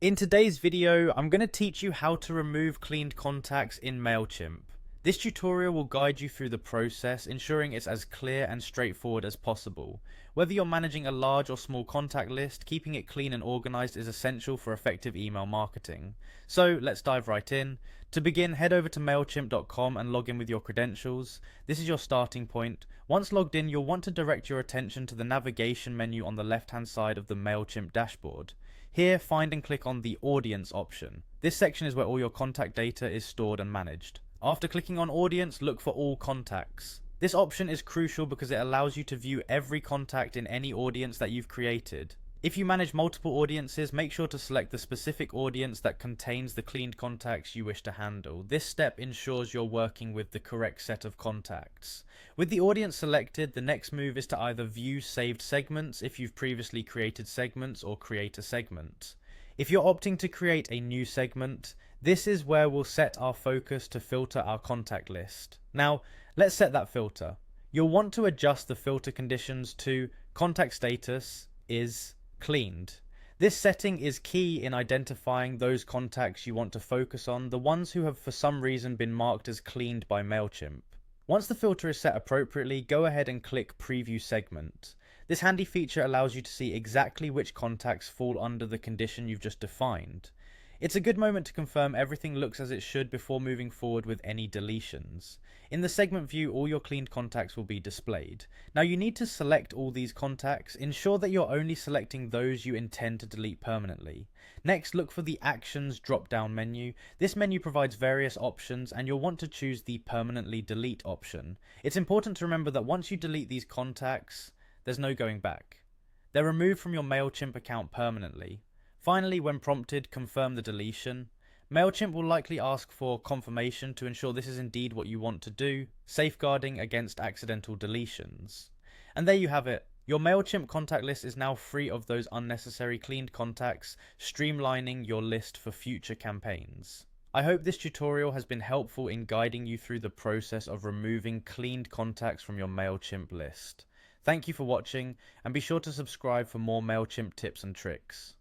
In today's video, I'm going to teach you how to remove cleaned contacts in Mailchimp. This tutorial will guide you through the process, ensuring it's as clear and straightforward as possible. Whether you're managing a large or small contact list, keeping it clean and organized is essential for effective email marketing. So let's dive right in. To begin, head over to Mailchimp.com and log in with your credentials. This is your starting point. Once logged in, you'll want to direct your attention to the navigation menu on the left-hand side of the Mailchimp dashboard. Here, find and click on the Audience option. This section is where all your contact data is stored and managed. After clicking on Audience, look for All Contacts. This option is crucial because it allows you to view every contact in any audience that you've created. If you manage multiple audiences, make sure to select the specific audience that contains the cleaned contacts you wish to handle. This step ensures you're working with the correct set of contacts. With the audience selected, the next move is to either view saved segments if you've previously created segments, or create a segment. If you're opting to create a new segment, this is where we'll set our focus to filter our contact list. Now, let's set that filter. You'll want to adjust the filter conditions to contact status is cleaned. This setting is key in identifying those contacts you want to focus on, the ones who have for some reason been marked as cleaned by Mailchimp. Once the filter is set appropriately, go ahead and click Preview Segment. This handy feature allows you to see exactly which contacts fall under the condition you've just defined. It's a good moment to confirm everything looks as it should before moving forward with any deletions. In the segment view, all your cleaned contacts will be displayed. Now you need to select all these contacts. Ensure that you're only selecting those you intend to delete permanently. Next, look for the Actions drop-down menu. This menu provides various options, and you'll want to choose the Permanently Delete option. It's important to remember that once you delete these contacts, there's no going back. They're removed from your Mailchimp account permanently. Finally, when prompted, confirm the deletion. Mailchimp will likely ask for confirmation to ensure this is indeed what you want to do, safeguarding against accidental deletions. And there you have it. Your Mailchimp contact list is now free of those unnecessary cleaned contacts, streamlining your list for future campaigns. I hope this tutorial has been helpful in guiding you through the process of removing cleaned contacts from your Mailchimp list. Thank you for watching, and be sure to subscribe for more Mailchimp tips and tricks.